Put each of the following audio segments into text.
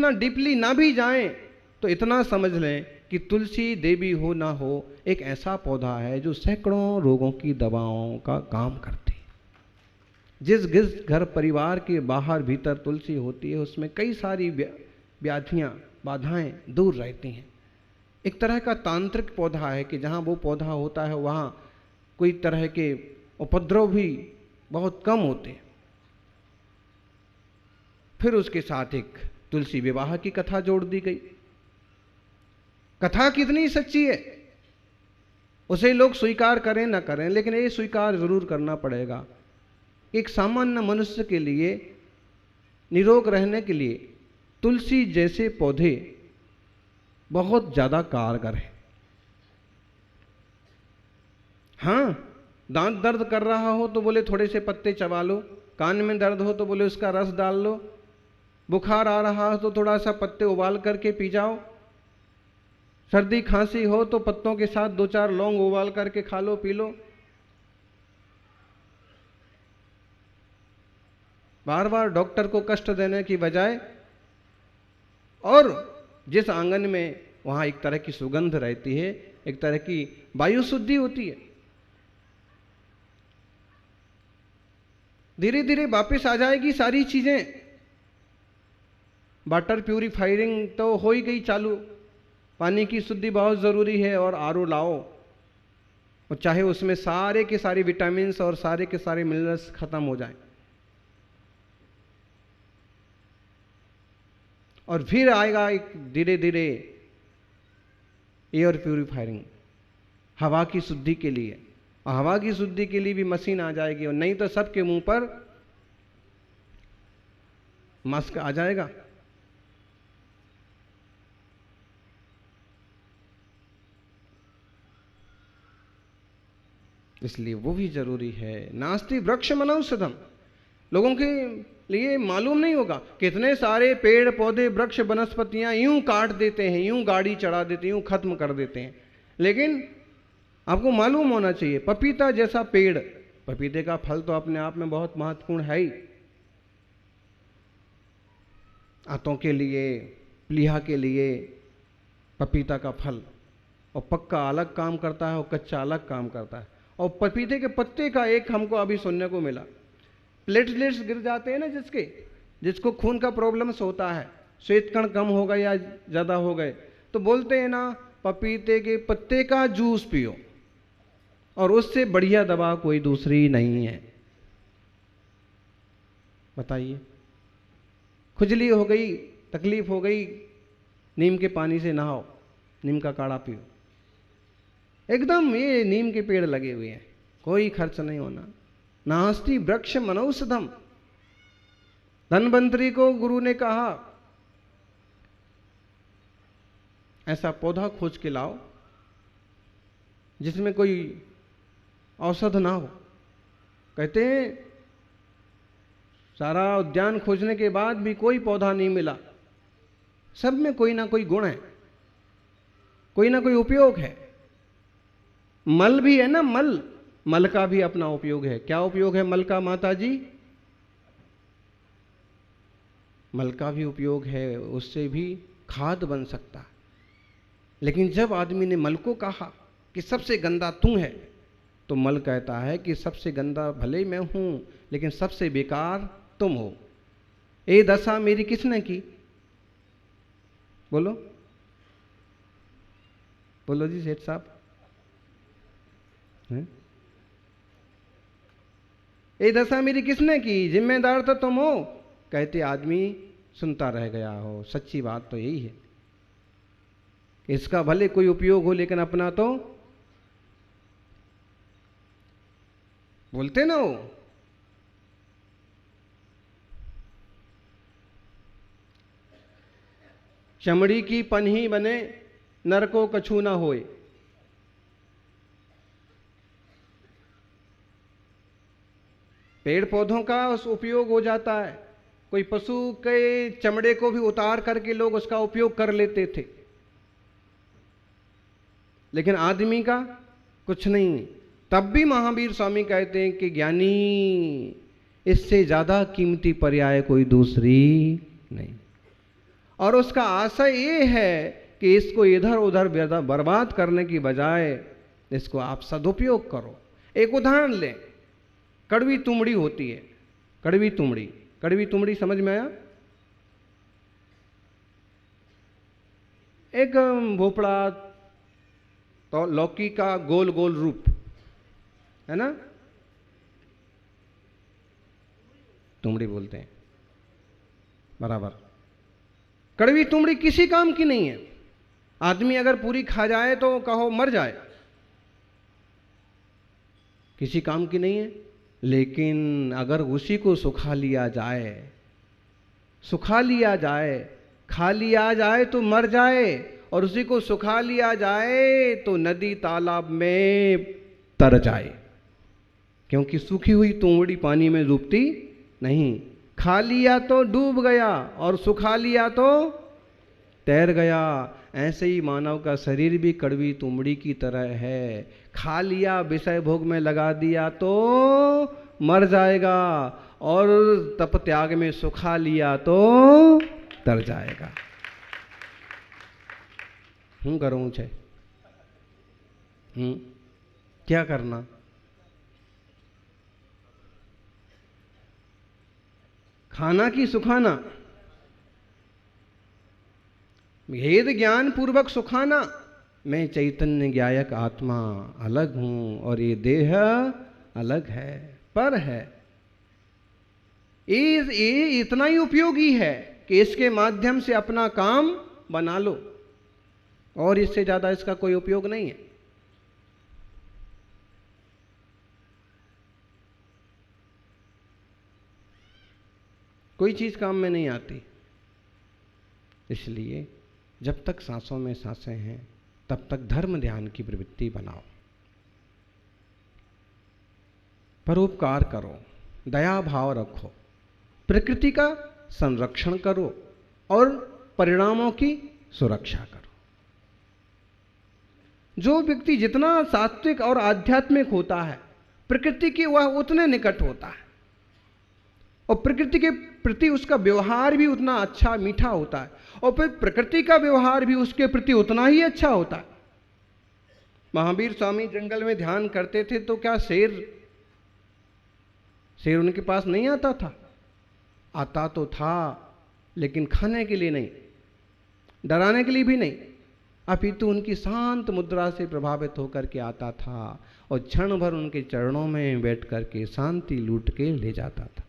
इतना डीपली ना भी जाएं तो इतना समझ लें कि तुलसी देवी हो ना हो, एक ऐसा पौधा है जो सैकड़ों रोगों की दवाओं का काम करती है। जिस घर परिवार के बाहर भीतर तुलसी होती है उसमें कई सारी व्याधियां, बाधाएं दूर रहती हैं। एक तरह का तांत्रिक पौधा है कि जहाँ वो पौधा होता है वहाँ कोई तरह के उपद्रव भी बहुत कम होते हैं। फिर उसके साथ एक तुलसी विवाह की कथा जोड़ दी गई। कथा कितनी सच्ची है उसे लोग स्वीकार करें ना करें, लेकिन ये स्वीकार जरूर करना पड़ेगा। एक सामान्य मनुष्य के लिए निरोग रहने के लिए तुलसी जैसे पौधे बहुत ज्यादा कारगर हैं। हाँ, दांत दर्द कर रहा हो तो बोले थोड़े से पत्ते चबा लो, कान में दर्द हो तो बोले उसका रस डाल लो, बुखार आ रहा हो तो थोड़ा सा पत्ते उबाल करके पी जाओ, सर्दी खांसी हो तो पत्तों के साथ 2-4 लौंग उबाल करके खा लो, पी लो। बार बार डॉक्टर को कष्ट देने की बजाय, और जिस आंगन में वहां एक तरह की सुगंध रहती है, एक तरह की वायु शुद्धि होती है, धीरे धीरे वापस आ जाएगी सारी चीजें। वाटर प्यूरिफायरिंग तो हो ही गई चालू, पानी की शुद्धि बहुत जरूरी है, और आरओ लाओ, और चाहे उसमें सारे के सारे विटामिन और सारे के सारे मिनरल्स खत्म हो जाएं, और फिर आएगा एक धीरे धीरे एयर प्यूरिफायरिंग, हवा की शुद्धि के लिए। और हवा की शुद्धि के लिए भी मशीन आ जाएगी, और नहीं तो सबके मुंह पर मास्क आ जाएगा। इसलिए वो भी जरूरी है। नास्ति वृक्ष मनौषधम, लोगों के लिए मालूम नहीं होगा कितने सारे पेड़ पौधे वृक्ष वनस्पतियां यूं काट देते हैं, यूं गाड़ी चढ़ा देते हैं, यूं खत्म कर देते हैं। लेकिन आपको मालूम होना चाहिए, पपीता जैसा पेड़, पपीते का फल तो अपने आप में बहुत महत्वपूर्ण है ही, आंतों के लिए, प्लीहा के लिए पपीता का फल, और पक्का अलग काम करता है और कच्चा अलग काम करता है। और पपीते के पत्ते का एक हमको अभी सुनने को मिला, प्लेटलेट्स गिर जाते हैं ना जिसको खून का प्रॉब्लम्स होता है, श्वेत कण कम हो गए या ज़्यादा हो गए, तो बोलते हैं ना पपीते के पत्ते का जूस पियो, और उससे बढ़िया दवा कोई दूसरी नहीं है। बताइए, खुजली हो गई, तकलीफ हो गई, नीम के पानी से नहाओ, नीम का काढ़ा पियो, एकदम ये नीम के पेड़ लगे हुए हैं, कोई खर्च नहीं होना। नास्ति वृक्ष मनौषधम, धन्वंतरी को गुरु ने कहा ऐसा पौधा खोज के लाओ जिसमें कोई औषध ना हो। कहते हैं सारा उद्यान खोजने के बाद भी कोई पौधा नहीं मिला, सब में कोई ना कोई गुण है, कोई ना कोई उपयोग है। मल भी है ना, मल का भी अपना उपयोग है। क्या उपयोग है मल का माता जी? मल का भी उपयोग है, उससे भी खाद बन सकता है। लेकिन जब आदमी ने मल को कहा कि सबसे गंदा तू है, तो मल कहता है कि सबसे गंदा भले मैं हूं, लेकिन सबसे बेकार तुम हो। ये दशा मेरी किसने की? बोलो बोलो जी सेठ साहब, ये दशा मेरी किसने की? जिम्मेदार तो तुम हो। कहते आदमी सुनता रह गया हो। सच्ची बात तो यही है, इसका भले कोई उपयोग हो लेकिन अपना तो बोलते ना हो। चमड़ी की पन्ही बने, नर को कछु ना होए। पेड़ पौधों का उस उपयोग हो जाता है। कोई पशु के चमड़े को भी उतार करके लोग उसका उपयोग कर लेते थे, लेकिन आदमी का कुछ नहीं। तब भी महावीर स्वामी कहते हैं कि ज्ञानी इससे ज्यादा कीमती पर्याय कोई दूसरी नहीं। और उसका आशय ये है कि इसको इधर उधर बर्बाद करने की बजाय इसको आप सदुपयोग करो। एक उदाहरण लें, कड़वी तुमड़ी होती है, कड़वी तुमड़ी, कड़वी तुमड़ी समझ में आया? एक भोपड़ा तो लौकी का गोल गोल रूप है ना, तुमड़ी बोलते हैं, बराबर। कड़वी तुमड़ी किसी काम की नहीं है। आदमी अगर पूरी खा जाए तो कहो मर जाए, किसी काम की नहीं है। लेकिन अगर उसी को सुखा लिया जाए, सुखा लिया जाए, खा लिया जाए तो मर जाए, और उसी को सुखा लिया जाए तो नदी तालाब में तर जाए, क्योंकि सूखी हुई तुमड़ी पानी में डूबती नहीं। खा लिया तो डूब गया और सुखा लिया तो तैर गया। ऐसे ही मानव का शरीर भी कड़वी तुमड़ी की तरह है। खा लिया, विषय भोग में लगा दिया तो मर जाएगा, और तप त्याग में सुखा लिया तो तर जाएगा। करूँ छे क्या करना? खाना की सुखाना, भेद ज्ञान पूर्वक सुखाना। मैं चैतन्य ज्ञायक आत्मा अलग हूं और ये देह अलग है, पर है। ये इतना ही उपयोगी है कि इसके माध्यम से अपना काम बना लो, और इससे ज्यादा इसका कोई उपयोग नहीं है। कोई चीज काम में नहीं आती। इसलिए जब तक सांसों में सांसें हैं तब तक धर्म ध्यान की प्रवृत्ति बनाओ, परोपकार करो, दया भाव रखो, प्रकृति का संरक्षण करो और परिणामों की सुरक्षा करो। जो व्यक्ति जितना सात्विक और आध्यात्मिक होता है, प्रकृति की वह उतने निकट होता है, और प्रकृति के प्रति उसका व्यवहार भी उतना अच्छा मीठा होता है, और फिर प्रकृति का व्यवहार भी उसके प्रति उतना ही अच्छा होता है। महावीर स्वामी जंगल में ध्यान करते थे तो क्या शेर उनके पास नहीं आता था? आता तो था, लेकिन खाने के लिए नहीं, डराने के लिए भी नहीं, अपितु उनकी शांत मुद्रा से प्रभावित होकर के आता था, और क्षण भर उनके चरणों में बैठ करके शांति लूट के ले जाता था।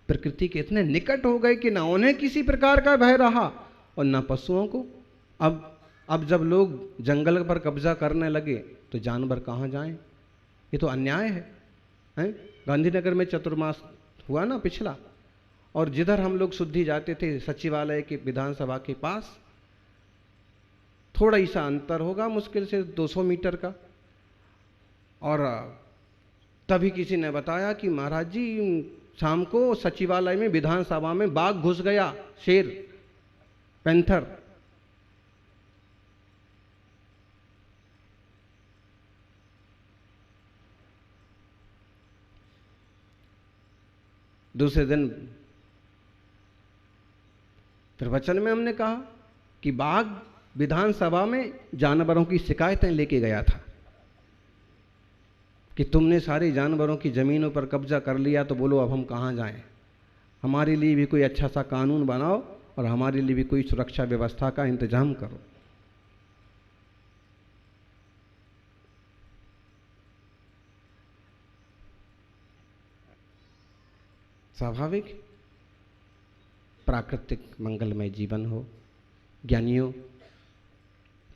प्रकृति के इतने निकट हो गए कि ना उन्हें किसी प्रकार का भय रहा और ना पशुओं को। अब जब लोग जंगल पर कब्जा करने लगे तो जानवर कहाँ जाएं? ये तो अन्याय है, हैं? गांधीनगर में चतुर्मास हुआ ना पिछला, और जिधर हम लोग शुद्धि जाते थे सचिवालय के विधानसभा के पास, थोड़ा ही सा अंतर होगा, मुश्किल से 200 मीटर का, और तभी किसी ने बताया कि महाराज जी शाम को सचिवालय में विधानसभा में बाघ घुस गया, शेर, पैंथर। दूसरे दिन प्रवचन में हमने कहा कि बाघ विधानसभा में जानवरों की शिकायतें लेके गया था कि तुमने सारे जानवरों की ज़मीनों पर कब्जा कर लिया, तो बोलो अब हम कहाँ जाएं? हमारे लिए भी कोई अच्छा सा कानून बनाओ और हमारे लिए भी कोई सुरक्षा व्यवस्था का इंतजाम करो। स्वाभाविक प्राकृतिक मंगलमय जीवन हो। ज्ञानियों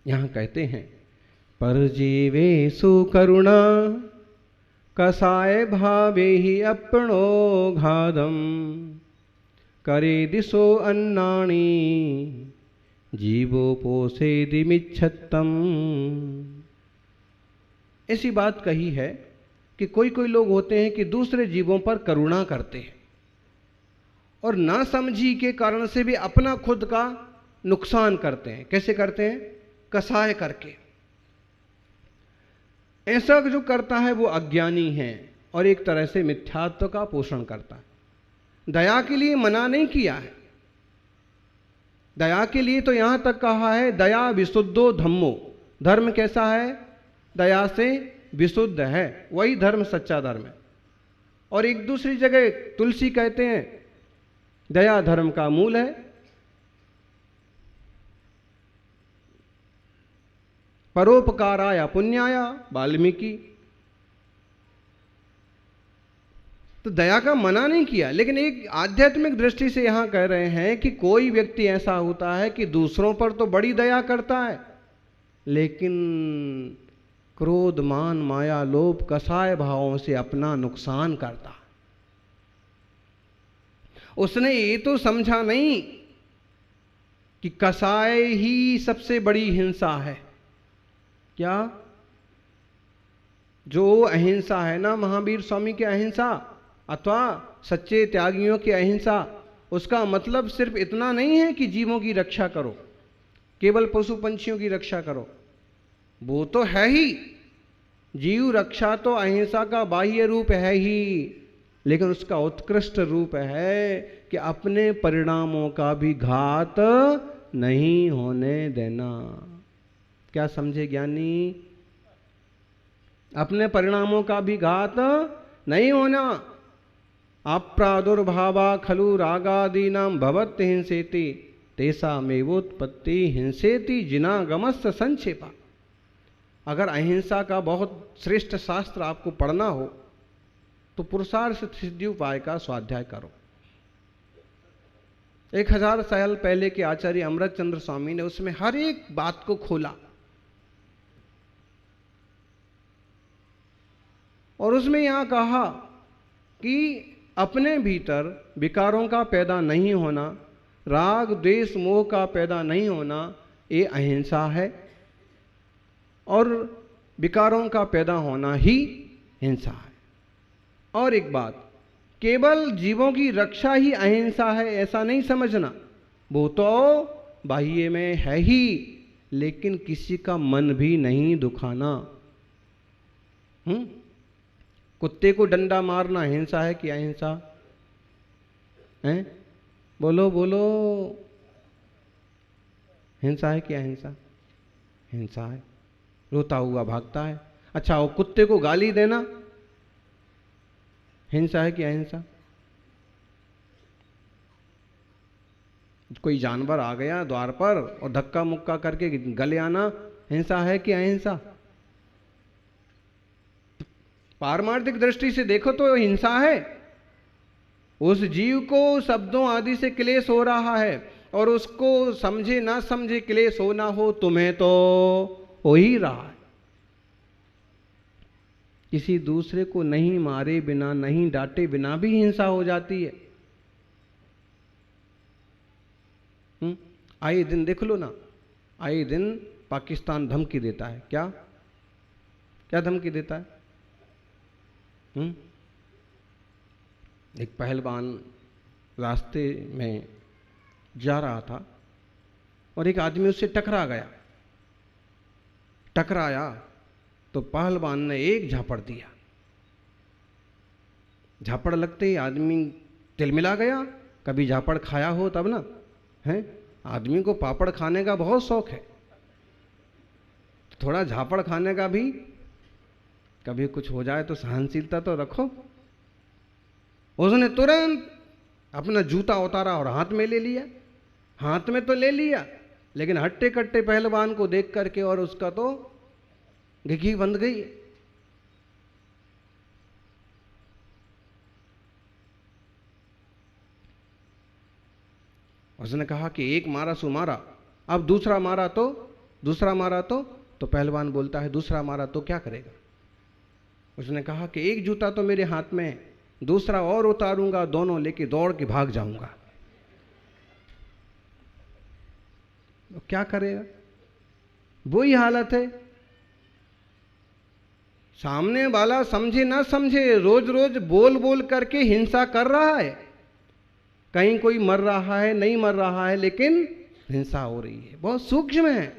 यहाँ कहते हैं, पर जीवे सुकरुणा कसाय भावे ही अपनो घादम करे दिशो अन्नाणी जीवो पोसे दिमिच्छत्तम। ऐसी बात कही है कि कोई कोई लोग होते हैं कि दूसरे जीवों पर करुणा करते हैं और ना समझी के कारण से भी अपना खुद का नुकसान करते हैं। कैसे करते हैं? कसाय करके। ऐसा जो करता है वो अज्ञानी है और एक तरह से मिथ्यात्व का पोषण करता है। दया के लिए मना नहीं किया है, दया के लिए तो यहां तक कहा है, दया विशुद्धो धम्मो, धर्म कैसा है? दया से विशुद्ध है, वही धर्म सच्चा धर्म है। और एक दूसरी जगह तुलसी कहते हैं दया धर्म का मूल है। परोपकाराय पुण्याय वाल्मीकि। तो दया का मना नहीं किया, लेकिन एक आध्यात्मिक दृष्टि से यहां कह रहे हैं कि कोई व्यक्ति ऐसा होता है कि दूसरों पर तो बड़ी दया करता है, लेकिन क्रोध मान माया लोभ कसाय भावों से अपना नुकसान करता। उसने ये तो समझा नहीं कि कसाय ही सबसे बड़ी हिंसा है। क्या? जो अहिंसा है ना, महावीर स्वामी की अहिंसा अथवा सच्चे त्यागियों की अहिंसा, उसका मतलब सिर्फ इतना नहीं है कि जीवों की रक्षा करो, केवल पशु पंछियों की रक्षा करो, वो तो है ही। जीव रक्षा तो अहिंसा का बाह्य रूप है ही, लेकिन उसका उत्कृष्ट रूप है कि अपने परिणामों का भी घात नहीं होने देना। क्या समझे ज्ञानी? अपने परिणामों का भी घात नहीं होना। अप्रादुर्भावा खलु रागादीनां भवत् हिंसेति तेषामेवोत्पत्ति हिंसेति जिनागमस्य संक्षेपा। अगर अहिंसा का बहुत श्रेष्ठ शास्त्र आपको पढ़ना हो तो पुरुषार्थ सिद्धि उपाय का स्वाध्याय करो। 1000 साल पहले के आचार्य अमृतचंद्र स्वामी ने उसमें हर एक बात को खोला, और उसमें यहां कहा कि अपने भीतर विकारों का पैदा नहीं होना, राग द्वेष मोह का पैदा नहीं होना, ये अहिंसा है, और विकारों का पैदा होना ही हिंसा है। और एक बात, केवल जीवों की रक्षा ही अहिंसा है ऐसा नहीं समझना, वो तो बाह्य में है ही, लेकिन किसी का मन भी नहीं दुखाना। कुत्ते को डंडा मारना हिंसा है कि अहिंसा है? बोलो बोलो, हिंसा है कि अहिंसा? हिंसा है। रोता हुआ भागता है। अच्छा, वो कुत्ते को गाली देना हिंसा है कि अहिंसा? कोई जानवर आ गया द्वार पर और धक्का मुक्का करके गले आना हिंसा है कि अहिंसा? पारमार्थिक दृष्टि से देखो तो हिंसा है। उस जीव को शब्दों आदि से क्लेश हो रहा है, और उसको समझे ना समझे क्लेश हो ना हो, तुम्हें तो हो ही रहा है। किसी दूसरे को नहीं मारे बिना, नहीं डांटे बिना भी हिंसा हो जाती है। आए दिन देख लो ना, आए दिन पाकिस्तान धमकी देता है। क्या क्या धमकी देता है? एक पहलवान रास्ते में जा रहा था और एक आदमी उससे टकराया तो पहलवान ने एक झापड़ दिया। झापड़ लगते ही आदमी तिलमिला गया। कभी झापड़ खाया हो तब ना है, आदमी को पापड़ खाने का बहुत शौक है, थोड़ा झापड़ खाने का भी, कभी कुछ हो जाए तो सहनशीलता तो रखो। उसने तुरंत अपना जूता उतारा और हाथ में ले लिया। हाथ में तो ले लिया, लेकिन हट्टे कट्टे पहलवान को देख करके और उसका तो घिघी बंध गई। उसने कहा कि एक मारा सो मारा, अब दूसरा मारा तो पहलवान बोलता है दूसरा मारा तो क्या करेगा? उसने कहा कि एक जूता तो मेरे हाथ में है, दूसरा और उतारूंगा, दोनों लेके दौड़ के भाग जाऊंगा। तो क्या करेगा? वही हालत है। सामने वाला समझे ना समझे, रोज रोज बोल बोल करके हिंसा कर रहा है। कहीं कोई मर रहा है, नहीं मर रहा है, लेकिन हिंसा हो रही है। बहुत सूक्ष्म है।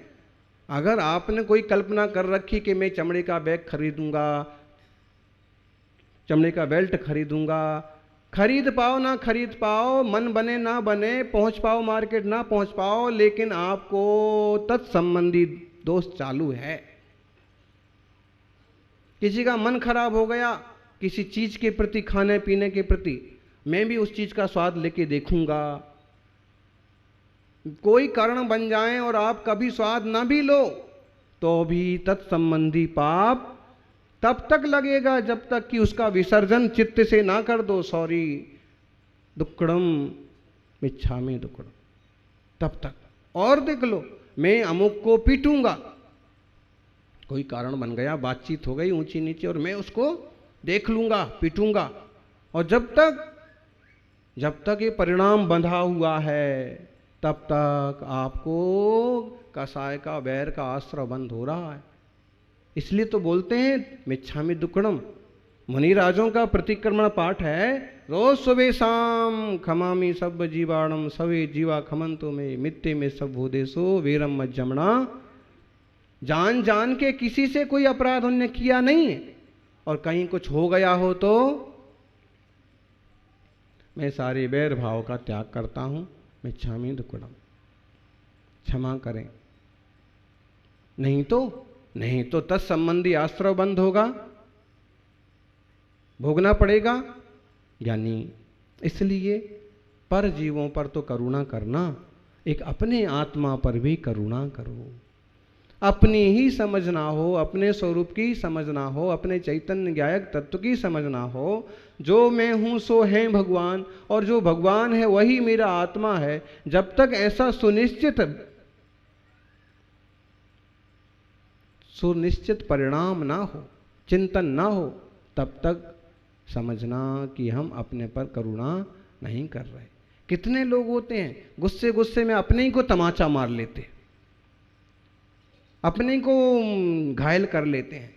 अगर आपने कोई कल्पना कर रखी कि मैं चमड़े का बैग खरीदूंगा, चमड़े का बेल्ट खरीदूंगा, खरीद पाओ ना खरीद पाओ, मन बने ना बने, पहुंच पाओ मार्केट ना पहुंच पाओ, लेकिन आपको तत्संबंधी दोष चालू है। किसी का मन खराब हो गया किसी चीज के प्रति, खाने पीने के प्रति, मैं भी उस चीज का स्वाद लेके देखूंगा। कोई कारण बन जाए और आप कभी स्वाद ना भी लो तो भी तत्संबंधी पाप तब तक लगेगा जब तक कि उसका विसर्जन चित्त से ना कर दो। सॉरी दुक्कड़म मिच्छामि दुक्कड़म, तब तक। और देख लो, मैं अमुक को पीटूंगा, कोई कारण बन गया, बातचीत हो गई ऊंची नीचे, और मैं उसको देख लूंगा, पीटूंगा, और जब तक ये परिणाम बंधा हुआ है तब तक आपको कसाय का, वैर का आश्रय बंद हो रहा है। इसलिए तो बोलते हैं मिच्छामि दुक्कड़म। मुनिराजों का प्रतिक्रमण पाठ है, रोज सुबह शाम खमामि सब जीवाणम सवे जीवा खमंतो में मित्ते में सब भूदेशो वीरम मज्जमणा। जान जान के किसी से कोई अपराध उन्होंने किया नहीं है, और कहीं कुछ हो गया हो तो मैं सारे वैर भाव का त्याग करता हूं, मिच्छामि दुक्कड़म, क्षमा करें। नहीं तो तत्संबंधी आश्रय बंद होगा, भोगना पड़ेगा यानी। इसलिए पर जीवों पर तो करुणा करना, एक अपने आत्मा पर भी करुणा करो। अपनी ही समझना हो, अपने स्वरूप की समझना हो, अपने चैतन्य ज्ञायक तत्व की समझना हो। जो मैं हूं सो है भगवान, और जो भगवान है वही मेरा आत्मा है। जब तक ऐसा सुनिश्चित परिणाम ना हो, चिंतन ना हो, तब तक समझना कि हम अपने पर करुणा नहीं कर रहे। कितने लोग होते हैं गुस्से गुस्से में अपने ही को तमाचा मार लेते, अपने को घायल कर लेते हैं,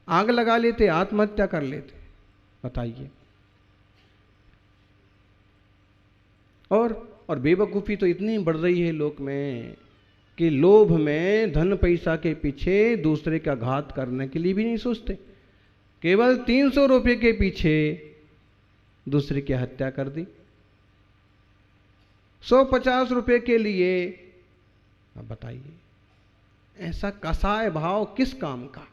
आग लगा लेते, आत्महत्या कर लेते। बताइए। और बेवकूफ़ी तो इतनी बढ़ रही है लोक में कि लोभ में, धन पैसा के पीछे दूसरे का घात करने के लिए भी नहीं सोचते। केवल 300 रुपये के पीछे दूसरे की हत्या कर दी, 150 रुपये के लिए। अब बताइए, ऐसा कसाय भाव किस काम का।